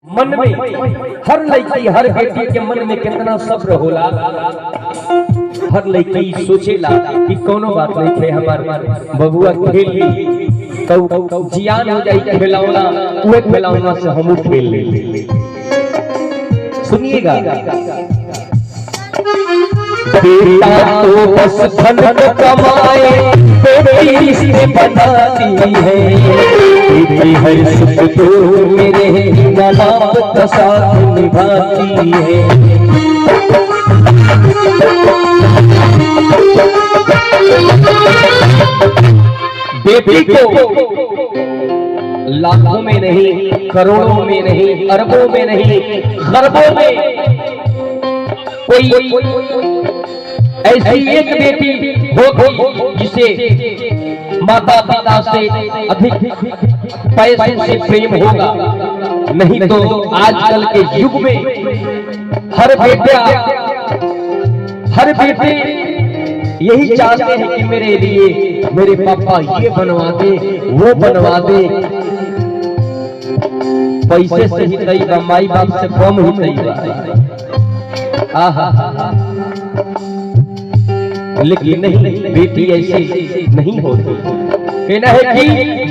मन में हर लड़की हर बेटी के मन में कितना सब्र होला। हर लड़की सोचेला कि कोनो बात नहीं थे हमार बबुआ खेल ली तो जियान हो जाई खिलौना, वो खिलौना से हम खेल ले। सुनिएगा, बेटा तो बस धन कमाए बेटी रिश्ते बनाती है, बेटी हर सुख तो मेरे माँ बाप का साथ निभाती है। बेटी को लाखों में नहीं, करोड़ों में नहीं, अरबों में नहीं, खरबों में कोई ऐसी एक बेटी होगी जिसे माता पिता से अधिक पैसे से प्रेम होगा। नहीं तो आजकल के युग में हर बेटे यही चाहते हैं कि मेरे लिए मेरे पापा ये बनवा दे, वो बनवा दे। पैसे से ही नहीं बा, माई बाप से कम ही नहीं बा। लेकिन नहीं, बेटी ऐसी नहीं होती। कहना है कि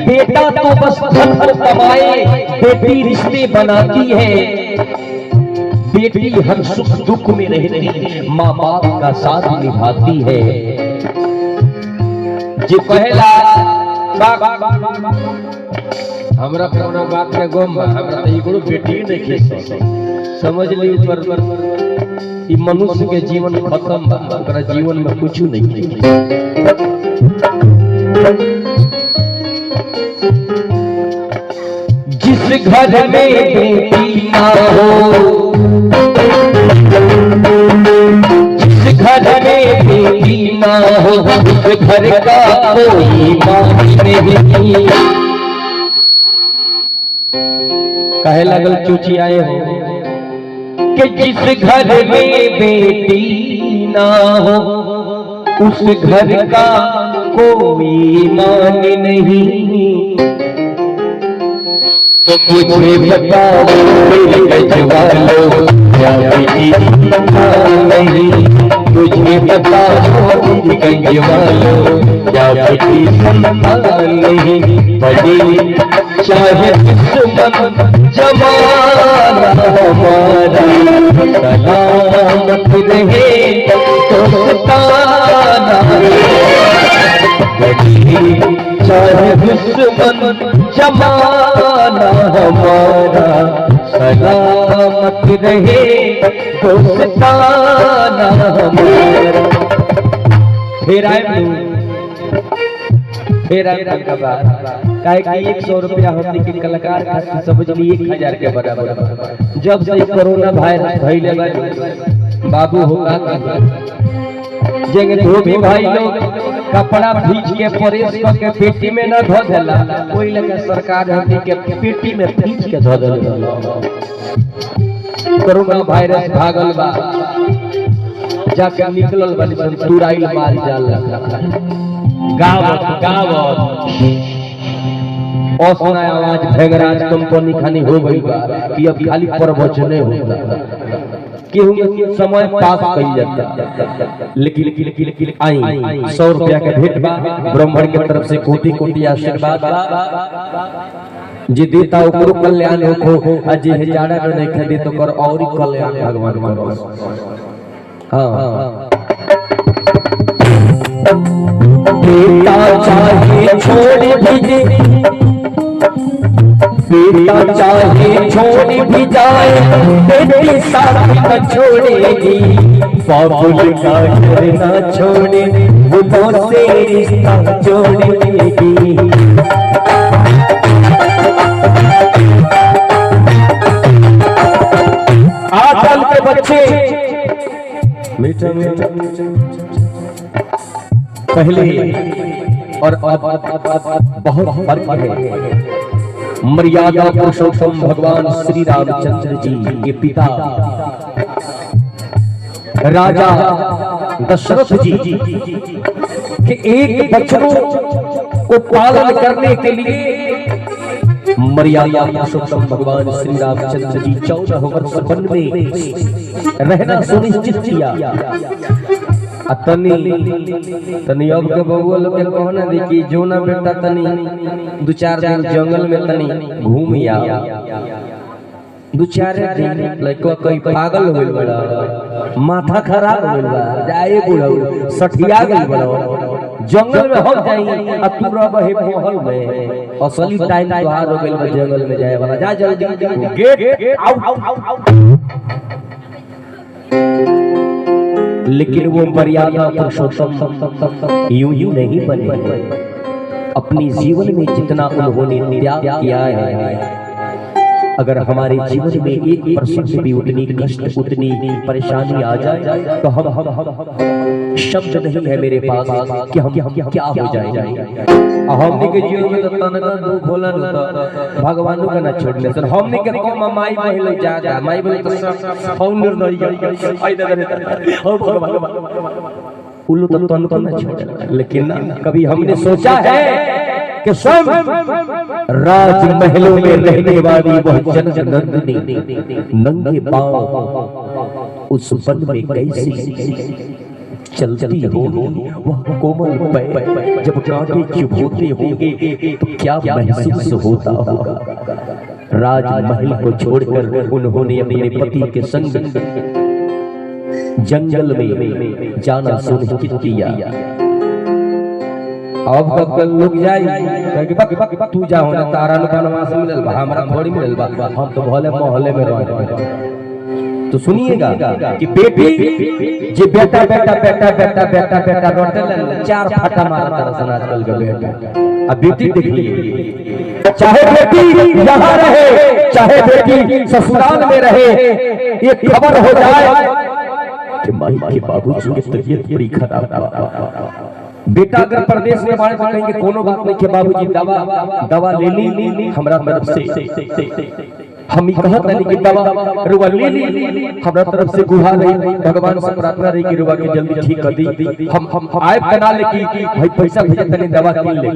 बेटा तो बस धन कमाए बेटी रिश्ते बनाती है, बेटी हर सुख दुख में रहती माँ बाप का साथ निभाती है। जी पहला हमरा कोनो बात में गोम हमरा तो एगो बेटी नहीं खींच समझ ली पर ई मनुष्य के जीवन खत्म बा, ओकरा जीवन में कुछ नहीं। जिस घर में बेटी ना हो, जिस घर में बेटी ना हो, उस घर का कोई मान नहीं। कहे लगल चूची आए हो कि जिस घर में बेटी ना हो उस घर का कोई मान नहीं। तो मुझे बताओ मेरे गजवालों क्या बेटी नहीं, मुझे बताओ मेरे गजवालों क्या बेटी नहीं। बड़ी चाहे दुश्मन जमाना हमारा सलामत रहे दोस्ताना, चाहे दुश्मन जमाना हमारा सलामत रहे दोस्ताना हमारा। फिर आए काहे कि 100 रुपया हमने के कलाकार खातिर समझ ली 1000 के बराबर। जब से कोरोना वायरस भइले बाबू होगा जेंगे धोबी भाई लोग कपड़ा भीज के प्रेस करके पेटी में न धो देला, कोई लगे सरकार हमनी के पेटी में भीज के धो देला। कोरोना वायरस भागल बा, जाके निकलल बनी तुराइल मार जाला गावत औसना आवाज भगराज कंपनी खानी हो गई बा कि अब खाली प्रवचने होता केहू में समय पास कई जाता। लेकिन आई 100 रुपया के भेंट बा, ब्राह्मण के तरफ से कोटि कोटि आशीर्वाद बा। जे देता ओकरो कल्याण होखो, आ जे जाड़ा न नहीं खदे तो कर और कल्याण भगवान करो। हां बेटा चाहे छोड़ भी, बेटा चाहे छोड़ भी जाए बेटी साथ न छोड़ेगी, बाबुल का घर न छोड़े वो से रिश्ता जोड़ेगी। आजकल के बच्चे मीठा पहले और अब बहुत फर्क है। मर्यादा पुरुषोत्तम भगवान श्री रामचंद्र जी के पिता राजा दशरथ जी के एक बच्चों को पालन करने के लिए मर्यादा पुरुषोत्तम भगवान श्री रामचंद्र जी 14 वर्ष वन में रहना सुनिश्चित किया। तनी अब के बबुआ लोग के कहना दे कि जो ना बेटा तनी 2-4 दिन जंगल में तनी घूम आ, 2-4 दिन लड़का कोई पागल हो गइल बड़ा, माथा खराब हो गइल बा, जाए बुढ़ऊ सठिया गइल बड़ा, जंगल में हो जाई आ तू रह हे महल में, असली टाइम तोहार हो गइल बा जंगल में जाए वाला, जा जल्दी गेट आउट। लेकिन वो मर्यादा पुरुषोत्तम यूं ही नहीं बने। अपनी जीवन में जितना उन्होंने त्याग किया है, अगर हमारे जीवन में 1% भी उतनी कष्ट उतनी परेशानी आ जाए तो हम शब्द नहीं है मेरे पास कि हम क्या हो जाएंगे। हमने के जीवन में तो तनका दुख होला न तो भगवान का ना छोड़ने से हमने के को माई बहिल जा माई बहिल तो हम निर्दयी आई दे हो भगवान उल्लू तो तनका ना छोड़। लेकिन कभी हमने सोचा है कि स्वयं राजमहलों में रहने वाली वह जननंदिनी नंगे पांव उस वन में कैसी चलती होगी, वह कोमल पैर जब कांटे चुभोते होंगे तो क्या महसूस होता होगा। राजमहल को छोड़कर उन्होंने अपने पति के संग जंगल में जाना सुनिश्चित किया। अब लोग जाई तू जाओ ना तारा बनवास मिलल बा, हमरा थोड़ी मिलल बा, हम तो भले मोहल्ले में रह। तो सुनिएगा कि बेटी जे बेटा बेटा बेटा बेटा बेटा बेटा रोटे 4 फटा मारा तरह आजकल के बेटा। अब बेटी देखिए, चाहे बेटी यहाँ रहे चाहे बेटी ससुराल में रहे, ये खबर हो जाए कि माई के बाबूजी की तबीयत बड़ी खराब है। बेटा अगर प्रदेश में बाहर कहेंगे कोनो बात नहीं के बाबूजी दवा ले ली हमरा तरफ से, हम कहत नहीं कि दवा रुआ ले ली हमरा तरफ से गुहा रही, भगवान से प्रार्थना रही कि रुआ के जल्दी ठीक कर दी, हम आए बना ले कि भाई पैसा भेज तने दवा किन ले।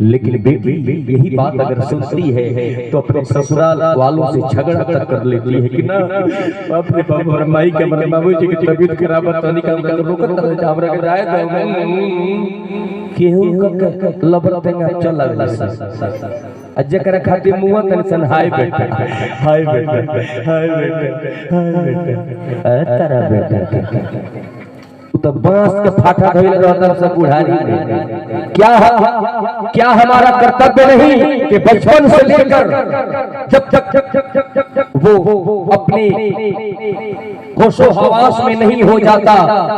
लेकिन बेटी यही बात अगर सुनती है तो अपने ससुराल वालों से झगड़ा तक कर लेती है कि ना अपने बाबू और माई के हमरे बाबूजी की तबीयत खराब है तनी काम कर रोकत रहे हमरा के जाए दो केहू के लबरतेंगा चल लगला अजकरा खातिर मुंह टेंशन हाय बेटा हाय बेटा हाय बेटा हाय बेटा तारा बेटा तो बांस के फाटा धइल रहता सब बुढ़ारी में। क्या हमारा कर्तव्य नहीं कि बचपन से लेकर जब तक वो अपने होशो हवास में नहीं हो जाता,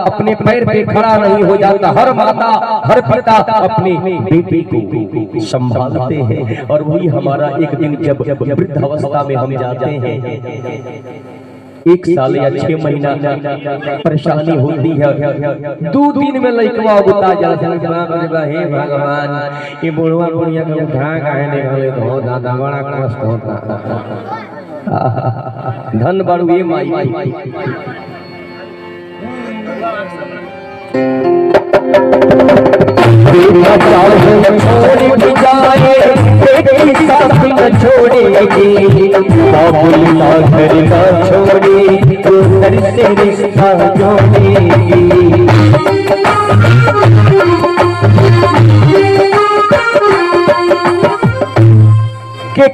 अपने पैर पे खड़ा नहीं हो जाता, हर माता हर पिता अपने बेटी को संभालते हैं। और वही हमारा एक दिन जब वृद्धावस्था में हम जाते हैं, 1 साल या 6 महीना परेशानी होती है, 2 दिन में लइकवा उता जाता है। हे भगवान ये बुढ़वा बुढ़िया के उठा काहे निकाले तो दादा बड़ा कष्ट होता। धन बाड़ू ये माई छोड़ेगी बाबुल ना घर का छोड़े तो घर से रिश्ता जोड़ेगी।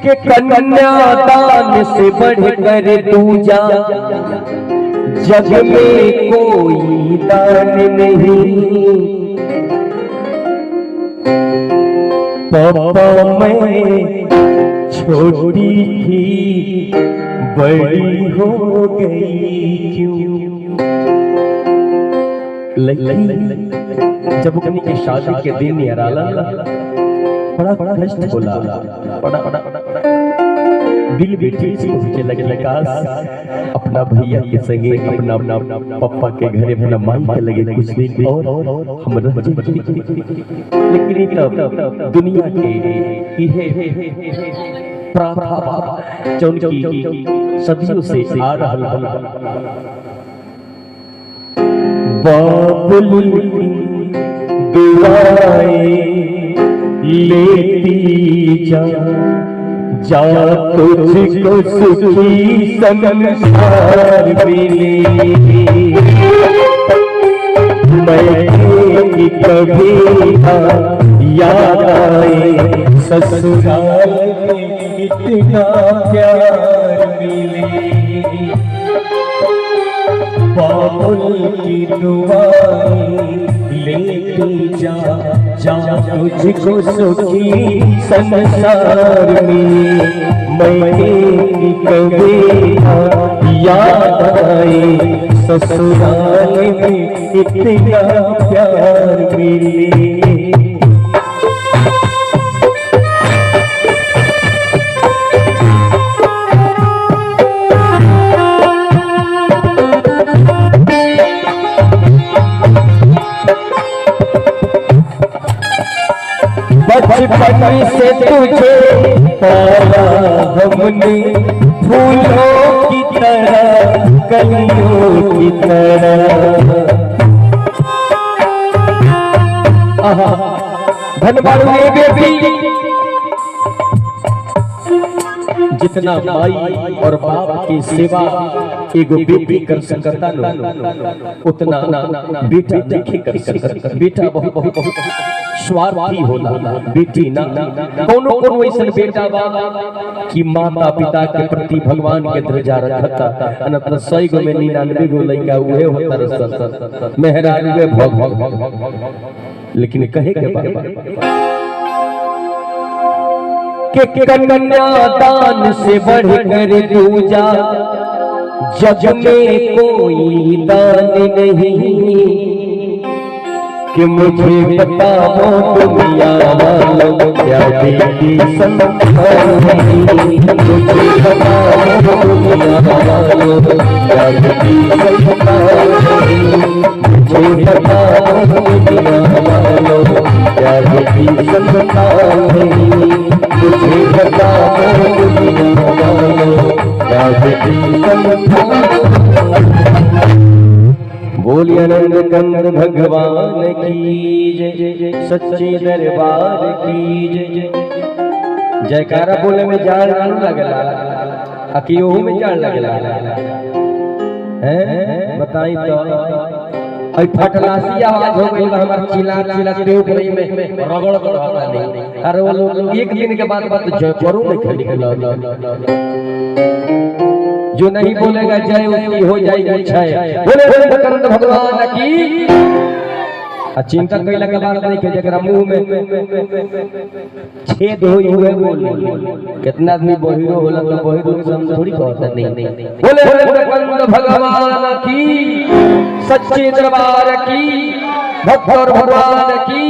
के कन्यादान से बढ़कर दूजा जग में कोई दान नहीं। पापा मैं छोटी थी बड़ी हो गई क्यों। जब अपनी की शादी के दिन निराला बड़ा कष्ट बोला, बड़ा दिल बेटी मुझे लगा अपना भैया के संगे अपना पापा के घरे अपना माई के लगे कुछ दिन और हम रह जाते। लेकिन तब दुनिया के प्रारब्ध जौन की सदियों से आ रहा बाबुल दुआएं लेती जा जा तुझको सुखी संसार मिले, मैं कि कभी याद आए ससुराल में इतना प्यार मिले। बाबुल की दुआएं लेती जा तुझको सुखी संसार में, मैं कि कभी याद आए ससुराल में इतना प्यार मिले। बचपन से तुझे पाला हमने फूलों की तरह कलियों की तरह। धन्यवाद बेटी, जितना माई और बाप की सेवा एगो बेटी कर सकता उतना बेटा नहीं कर सकता। बेटा बहुत बहुत बहुत स्वार्थी होला, बेटी ना कोनो कोनो ऐसा बेटा कि माता पिता के प्रति भगवान के दर्जा रखता, अनंत 100 गो में 99 गो लइका उहे होता रसन मेहरारू भग। लेकिन कहे के के कन्यादान से बढ़कर दूजा जग में कोई दान नहीं, कि मुझे बताओ दुनिया वालों क्या बेटी संतान नहीं। मुझे बताओ दुनिया वालों क्या बेटी संतान नहीं। मुझे बताओ दुनिया वालों क्या बेटी संतान नहीं। मुझे बताओ दुनिया वालों क्या बेटी संतान। बोलिए आनंद कंद भगवान की जय, सच्चे दरबार की जय। जयकारा बोले में जाड़ लगला, अकियो में जाड़ लगला हैं बताई तो। आई फटलासी आवाज हो गई हमार चिल्ला चिल्ला के ऊपर में रगड़ रहा नहीं। अरे वो लोग एक दिन के बाद जय करो नहीं निकला, जो नहीं बोलेगा जय उसकी हो जाएगी क्षय। बोले बोले भगवान की। चिंता कैला के बात नहीं के जकरा मुंह में छेद होई हुए बोल। कितना आदमी बहिरो होला तो बहिरो के हम थोड़ी कहता नहीं। बोले बोले भगवान की, सच्चे दरबार की, भक्त भगवान की।